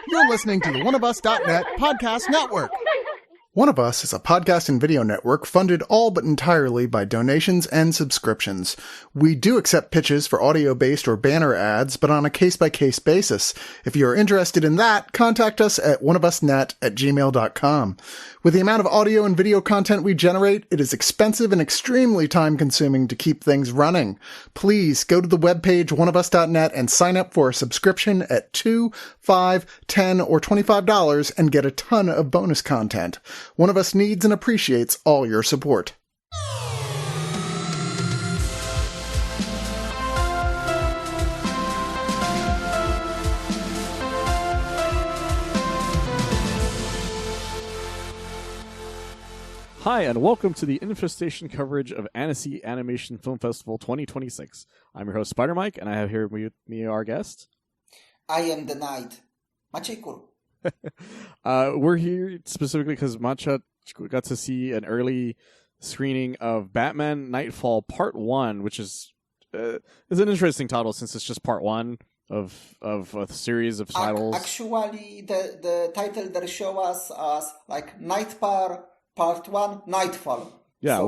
You're listening to the Oneofus.net podcast network. One of Us is a podcast and video network funded all but entirely by donations and subscriptions. We do accept pitches for audio-based or banner ads, but on a case-by-case basis. If you are interested in that, contact us at oneofusnet@gmail.com. With the amount of audio and video content we generate, it is expensive and extremely time-consuming to keep things running. Please go to the webpage oneofus.net and sign up for a subscription at $2, $5, $10, or $25 and get a ton of bonus content. One of Us needs and appreciates all your support. Hi, and welcome to the Infestation coverage of Annecy Animation Film Festival 2026. I'm your host, Spider Mike, and I have here with me our guest. I am the Knight, Maciej. We're here specifically because Macha got to see an early screening of Batman Nightfall Part 1, which is an interesting title since it's just Part 1 of a series of titles. Actually, the title there show us as like Nightfall Part 1 Nightfall. Yeah, so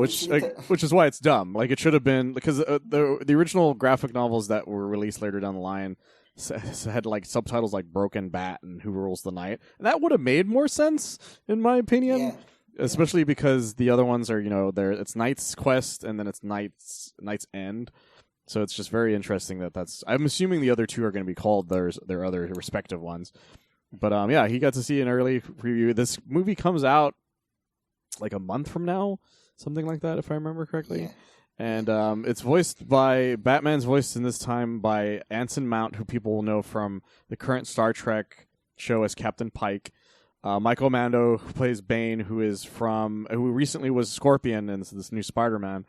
which is why it's dumb. Like it should have been, because the original graphic novels that were released later down the line had like subtitles like Broken Bat and Who Rules the Night, and that would have made more sense in my opinion. Yeah. Especially because the other ones are, it's Knight's Quest and then it's Knight's End. So it's just very interesting that's. I'm assuming the other two are going to be called their other respective ones. But yeah, he got to see an early preview. This movie comes out like a month from now, something like that, if I remember correctly. Yeah. And it's voiced by, Batman's voiced in this time by Anson Mount, who people will know from the current Star Trek show as Captain Pike. Michael Mando, who plays Bane, who recently was Scorpion in this new Spider-Man,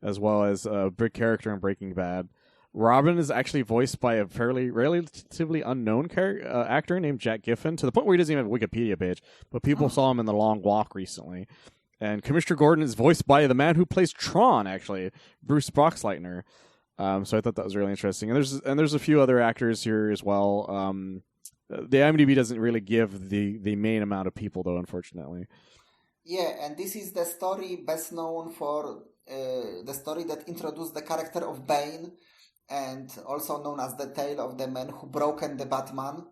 as well as a big character in Breaking Bad. Robin is actually voiced by a relatively unknown actor named Jack Giffen, to the point where he doesn't even have a Wikipedia page, but people saw him in The Long Walk recently. And Commissioner Gordon is voiced by the man who plays Tron, actually, Bruce Boxleitner. So I thought that was really interesting. And there's a few other actors here as well. The IMDb doesn't really give the main amount of people, though, unfortunately. Yeah, and this is the story best known for the story that introduced the character of Bane, and also known as the tale of the man who broken the Batman.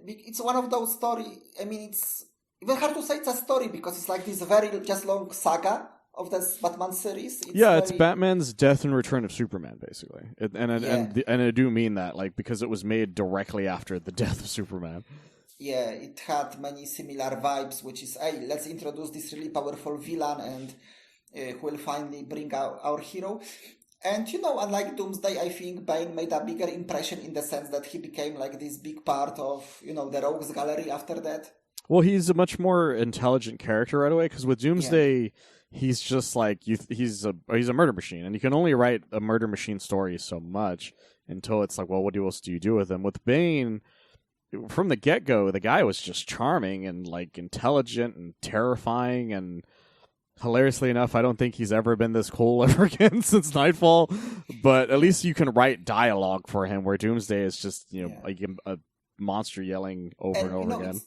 It's one of those stories. I mean, it's even hard to say it's a story because it's like this very just long saga of this Batman series. It's Batman's death and return of Superman, basically, and I do mean that, like, because it was made directly after the death of Superman. Yeah, it had many similar vibes, which is, hey, let's introduce this really powerful villain and who will finally bring out our hero. And, unlike Doomsday, I think Bane made a bigger impression in the sense that he became like this big part of, the Rogues Gallery after that. Well, he's a much more intelligent character right away, because with Doomsday, he's just like, he's a murder machine, and you can only write a murder machine story so much until it's like, well, what else do you do with him? With Bane, from the get-go, the guy was just charming and like intelligent and terrifying, and hilariously enough, I don't think he's ever been this cool ever again since Nightfall. But at least you can write dialogue for him, where Doomsday is just like a monster yelling over and over again.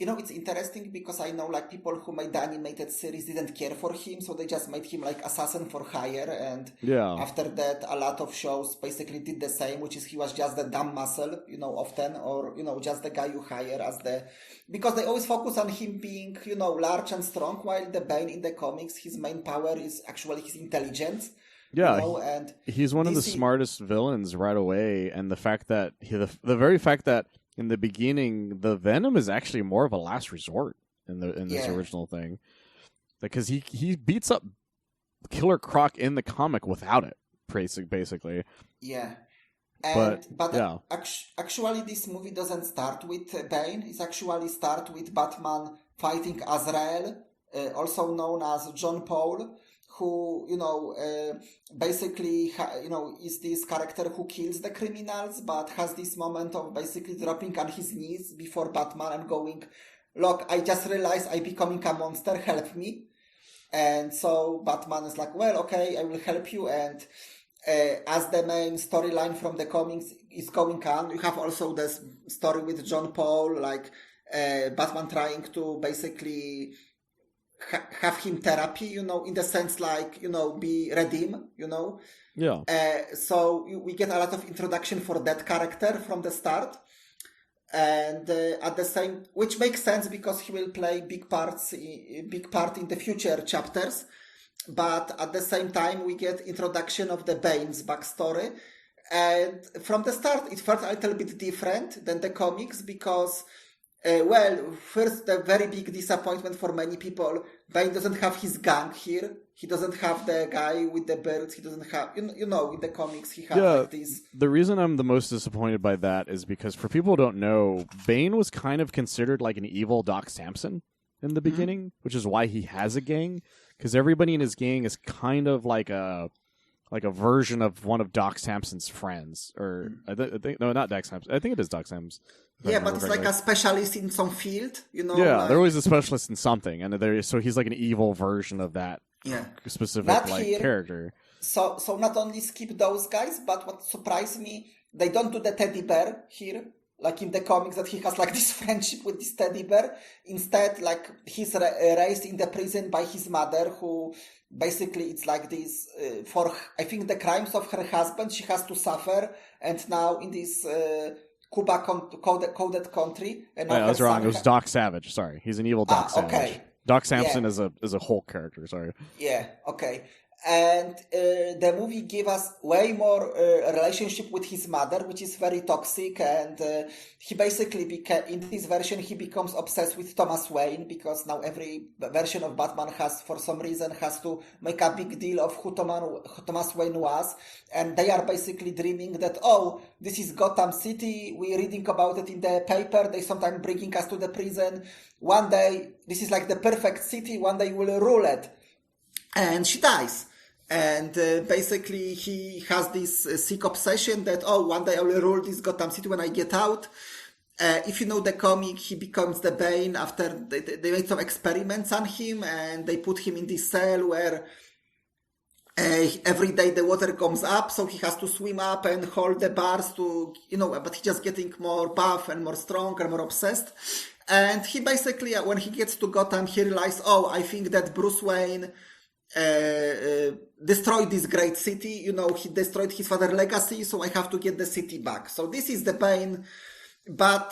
It's interesting because I know like people who made the animated series didn't care for him, so they just made him like assassin for hire, and after that a lot of shows basically did the same, which is he was just the dumb muscle, often, or just the guy you hire as because they always focus on him being large and strong, while the Bane in the comics, his main power is actually his intelligence. Yeah, and he's one of the smartest villains right away, and the fact that the very fact that in the beginning, the Venom is actually more of a last resort in this original thing, because he beats up Killer Croc in the comic without it, basically. Yeah, but actually, this movie doesn't start with Bane. It actually starts with Batman fighting Azrael, also known as John Paul, who, basically, is this character who kills the criminals, but has this moment of basically dropping on his knees before Batman and going, look, I just realized I'm becoming a monster, help me. And so Batman is like, well, okay, I will help you. And as the main storyline from the comics is going on. You have also this story with John Paul, like Batman trying to basically have him therapy, in the sense like, be redeemed, Yeah. So we get a lot of introduction for that character from the start. And at the same, which makes sense because he will play big part in the future chapters. But at the same time, we get introduction of the Bane's backstory. And from the start, it felt a little bit different than the comics because, first, the very big disappointment for many people, Bane doesn't have his gang here. He doesn't have the guy with the birds. He doesn't have, in the comics, he has like this. The reason I'm the most disappointed by that is because for people who don't know, Bane was kind of considered like an evil Doc Samson in the beginning, which is why he has a gang. Because everybody in his gang is kind of like a version of one of Doc Samson's friends, or I think no, not Doc Samson. I think it is Doc Samson. Yeah, but it's like a specialist in some field, Yeah, they're always a specialist in something, and so he's like an evil version of that specific character. So not only skip those guys, but what surprised me, they don't do the teddy bear here. Like in the comics, that he has like this friendship with this teddy bear. Instead, like he's raised in the prison by his mother, who basically it's like this for I think the crimes of her husband she has to suffer, and now in this Cuba coded country. And I was wrong. It was Doc Savage. Sorry, he's an evil Doc Savage. Okay. Doc Samson is a Hulk character. Sorry. Yeah. Okay. And the movie gave us way more relationship with his mother, which is very toxic. And he basically in this version, he becomes obsessed with Thomas Wayne because now every version of Batman has to make a big deal of who Thomas Wayne was. And they are basically dreaming that, this is Gotham City. We're reading about it in the paper. They sometimes bringing us to the prison. One day, this is like the perfect city. One day we'll rule it. And she dies. And basically he has this sick obsession that, one day I will rule this Gotham City when I get out. If you know the comic, he becomes the Bane after they made some experiments on him and they put him in this cell where every day the water comes up, so he has to swim up and hold the bars to, but he's just getting more buff and more strong and more obsessed. And he basically, when he gets to Gotham, he realizes, I think that Bruce Wayne destroyed this great city. He destroyed his father's legacy, so I have to get the city back. So this is the Bane, but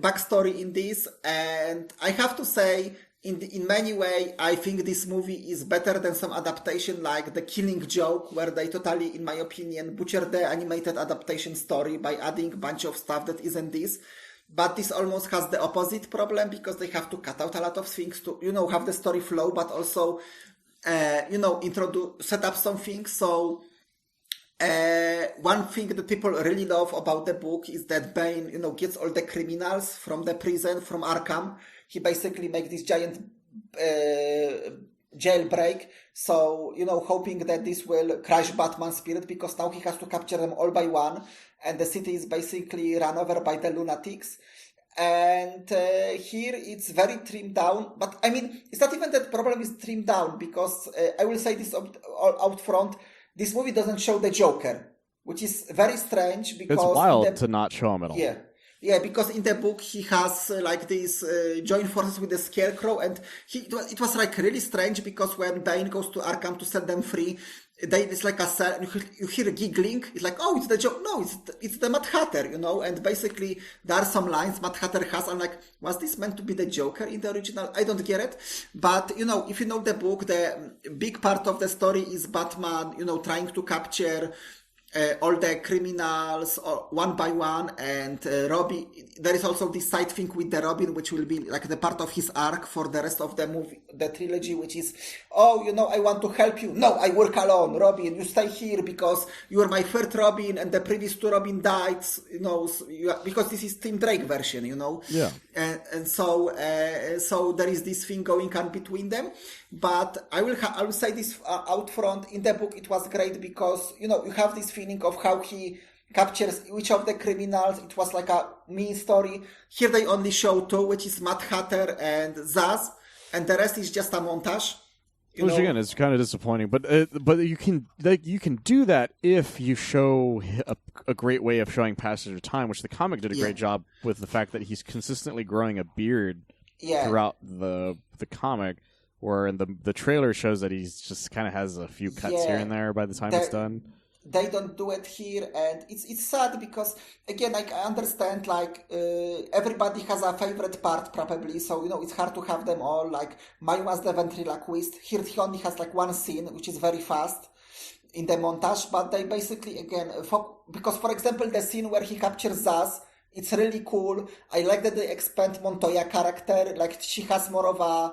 backstory in this. And I have to say, in many ways, I think this movie is better than some adaptation like The Killing Joke, where they totally, in my opinion, butchered the animated adaptation story by adding a bunch of stuff that isn't this. But this almost has the opposite problem because they have to cut out a lot of things to, have the story flow, but also, set up some things. So, one thing that people really love about the book is that Bane, gets all the criminals from the prison, from Arkham. He basically makes this giant, jailbreak. So, hoping that this will crush Batman's spirit because now he has to capture them all by one. And the city is basically run over by the lunatics. And here it's very trimmed down. But I mean, it's not even that the problem is trimmed down because I will say this out front. This movie doesn't show the Joker, which is very strange because it's wild to not show him at all. Yeah, because in the book he has like this joint forces with the Scarecrow, and it was like really strange because when Bane goes to Arkham to set them free, it's like a cell, and you hear giggling. It's like, it's the joke. No, it's the Mad Hatter, and basically there are some lines Mad Hatter has. I'm like, was this meant to be the Joker in the original? I don't get it. But, if you know the book, the big part of the story is Batman, trying to capture all the criminals one by one, and Robin. There is also this side thing with the Robin, which will be like the part of his arc for the rest of the movie, the trilogy, which is, I want to help you. No, I work alone. Robin, you stay here because you are my third Robin, and the previous two Robin died. Because this is Tim Drake version, Yeah. And so there is this thing going on between them. But I will say this out front. In the book, it was great because, you have this feeling of how he captures each of the criminals. It was like a mini story. Here they only show two, which is Mad Hatter and Zaz, and the rest is just a montage. Which again is kind of disappointing, but you can do that if you show a great way of showing passage of time, which the comic did a great job with the fact that he's consistently growing a beard throughout the comic, where in the trailer shows that he's just kind of has a few cuts here and there by the time it's done. They don't do it here, and it's sad because, again, like, I understand, like, everybody has a favorite part probably, so, it's hard to have them all. Like, mine was the ventriloquist. Here he only has, like, one scene, which is very fast in the montage, but they basically, again, because, for example, the scene where he captures Zaz, it's really cool. I like that they expand Montoya character. Like, she has more of a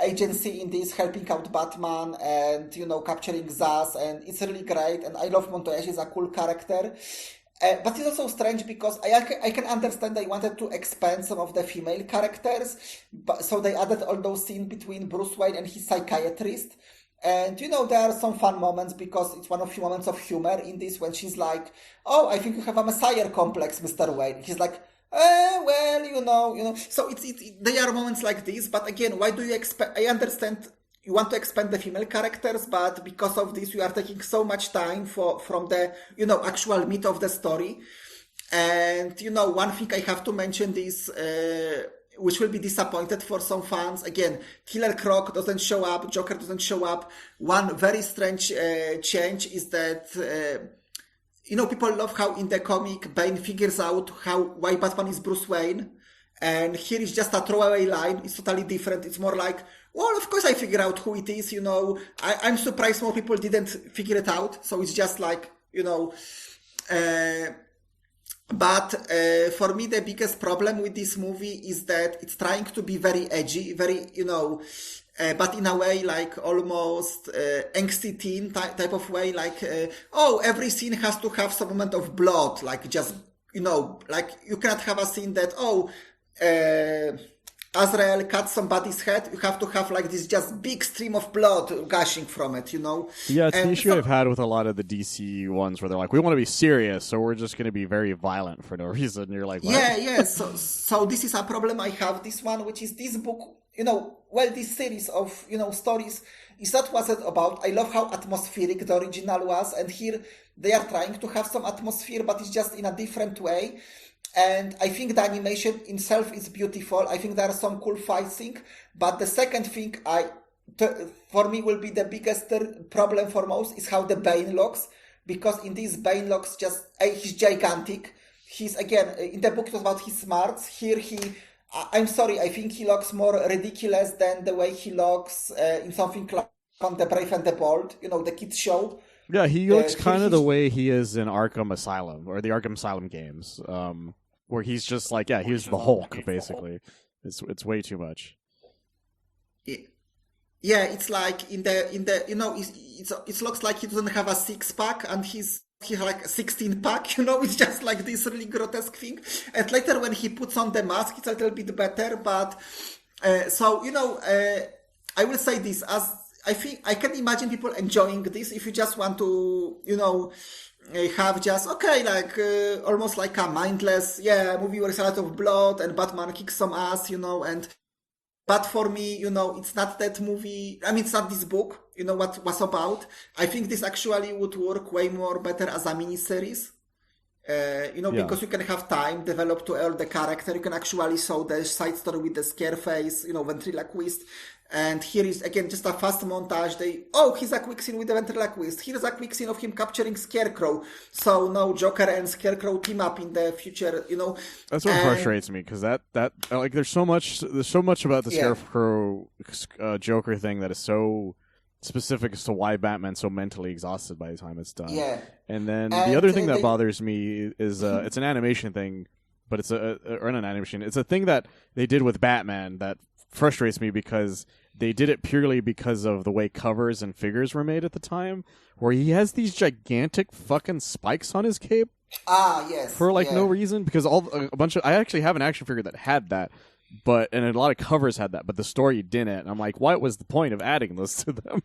agency in this, helping out Batman and capturing Zaz, and it's really great, and I love Montoya. She's a cool character, but it's also strange because I can understand they wanted to expand some of the female characters, but so they added all those scenes between Bruce Wayne and his psychiatrist. And, there are some fun moments because it's one of the moments of humor in this when she's like, "Oh, I think you have a messiah complex, Mr. Wayne." He's like, well, so there are moments like this, but again, why do you expect? I understand you want to expand the female characters, but because of this, you are taking so much time from the, actual meat of the story. And, one thing I have to mention is, which will be disappointed for some fans. Again, Killer Croc doesn't show up, Joker doesn't show up. One very strange change is that, people love how in the comic Bane figures out why Batman is Bruce Wayne, and here is just a throwaway line. It's totally different. It's more like, well, of course I figure out who it is. I'm surprised more people didn't figure it out. So it's just like, but for me the biggest problem with this movie is that it's trying to be very edgy, very, but in a way, like, almost angsty teen type of way, like, every scene has to have some moment of blood, like, just, like, you cannot have a scene that, Azrael cuts somebody's head. You have to have, like, this just big stream of blood gushing from it, Yeah, it's the issue I've had with a lot of the DC ones where they're like, we want to be serious, so we're just going to be very violent for no reason. You're like, what? Yeah. So this is a problem I have. This one, which is this book, this series of, stories is not what it's about. I love how atmospheric the original was, and here they are trying to have some atmosphere, but it's just in a different way. And I think the animation itself is beautiful. I think there are some cool fighting, but the second thing for me will be the biggest problem for most is how the Bane looks, because in this Bane looks just, he's gigantic. He's, again, in the book it was about his smarts. Here I'm sorry, I think he looks more ridiculous than the way he looks in something like on The Brave and the Bold, the kids show. Yeah, he looks kind of the way he is in Arkham Asylum, or the Arkham Asylum games, where he's just like, he's the Hulk, basically. It's way too much. Yeah, it's like in the it looks like he doesn't have a 6-pack and he has like a 16-pack, it's just like this really grotesque thing. And later when he puts on the mask, it's a little bit better, but I will say this, as I think I can imagine people enjoying this if you just want to, have just, almost like a mindless, movie where it's a lot of blood and Batman kicks some ass, but for me, it's not that movie. I mean, it's not this book, what was about. I think this actually would work way more better as a miniseries. Because you can have time develop to all the character. You can actually show the side story with the Scareface, ventriloquist. And here is, again, just a fast montage. Here's a quick scene with the ventriloquist. Here's a quick scene of him capturing Scarecrow. So now Joker and Scarecrow team up in the future, That's what frustrates me, because that like, there's so much about the Scarecrow Joker thing that is so specific as to why Batman's so mentally exhausted by the time it's done. Yeah. And then the other thing that bothers me is it's an animation thing, but it's it's a thing that they did with Batman that frustrates me, because they did it purely because of the way covers and figures were made at the time, where he has these gigantic fucking spikes on his cape. Yes. For no reason, because I actually have an action figure that had that, and a lot of covers had that, but the story didn't. And I'm like, what was the point of adding those to them?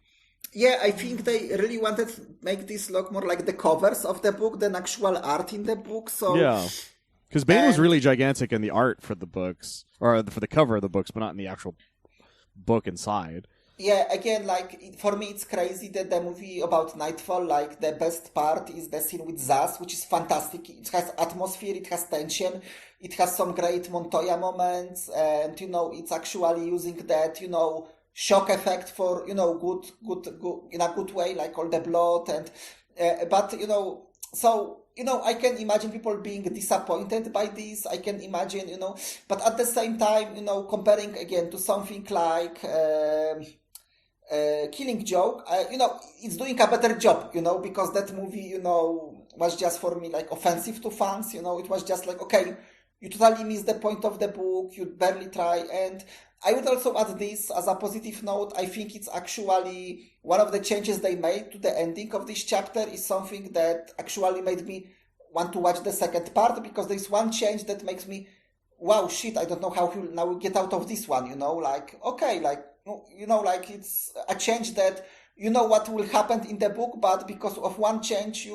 Yeah, I think they really wanted to make this look more like the covers of the book than actual art in the book. So yeah. Because Bane was really gigantic in the art for the books, or for the cover of the books, but not in the actual book inside. Yeah, again, like, for me, it's crazy that the movie about Nightfall, like, the best part is the scene with Zaz, which is fantastic. It has atmosphere, it has tension, it has some great Montoya moments, and, it's actually using that, shock effect for, good, in a good way, like all the blood, and, but, so, I can imagine people being disappointed by this. I can imagine, but at the same time, comparing again to something like, Killing Joke, it's doing a better job, because that movie, was just for me like offensive to fans, it was just like, okay, you totally miss the point of the book, you barely try. And I would also add this as a positive note. I think it's actually one of the changes they made to the ending of this chapter is something that actually made me want to watch the second part, because there's one change that makes me, wow, shit, I don't know how he'll now get out of this one, like, okay, like, like it's a change that what will happen in the book, but because of one change,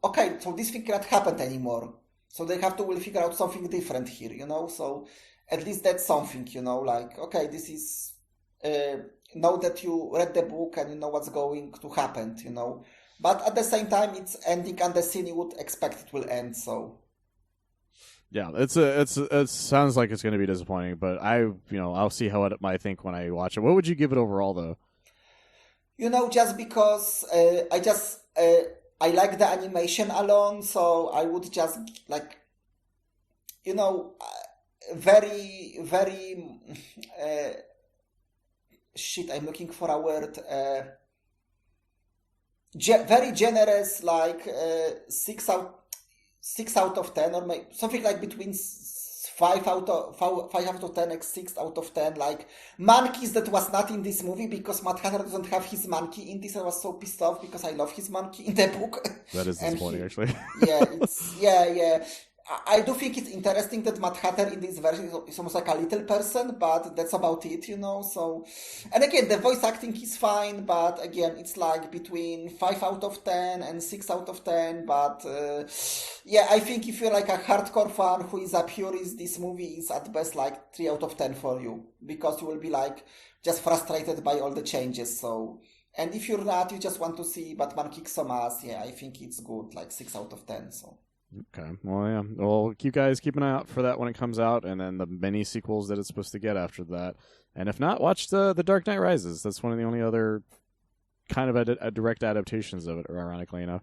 okay, so this thing cannot happen anymore. So they have to will figure out something different here, so at least that's something, like, okay, this is, know that you read the book and you know what's going to happen, but at the same time, it's ending on the scene you would expect it will end, so. Yeah, it sounds like it's going to be disappointing, but I'll see how it might think when I watch it. What would you give it overall, though? Just because I like the animation alone, so I would just like, very, very, shit, I'm looking for a word, very generous, like 6 out of 10, or maybe something like between 5 out of 10 and 6 out of 10. Like, monkeys that was not in this movie, because Mad Hatter doesn't have his monkey in this. I was so pissed off because I love his monkey in the book. That is disappointing, actually. Yeah. I do think it's interesting that Mad Hatter in this version is almost like a little person, but that's about it, so. And again, the voice acting is fine, but again, it's like between 5 out of 10 and 6 out of 10, but I think if you're like a hardcore fan who is a purist, this movie is at best like 3 out of 10 for you, because you will be like just frustrated by all the changes, so. And if you're not, you just want to see Batman kick some ass, I think it's good, like 6 out of 10, so. Okay. Well, yeah. Well, you guys keep an eye out for that when it comes out, and then the mini sequels that it's supposed to get after that. And if not, watch the Dark Knight Rises. That's one of the only other kind of a direct adaptations of it, ironically enough.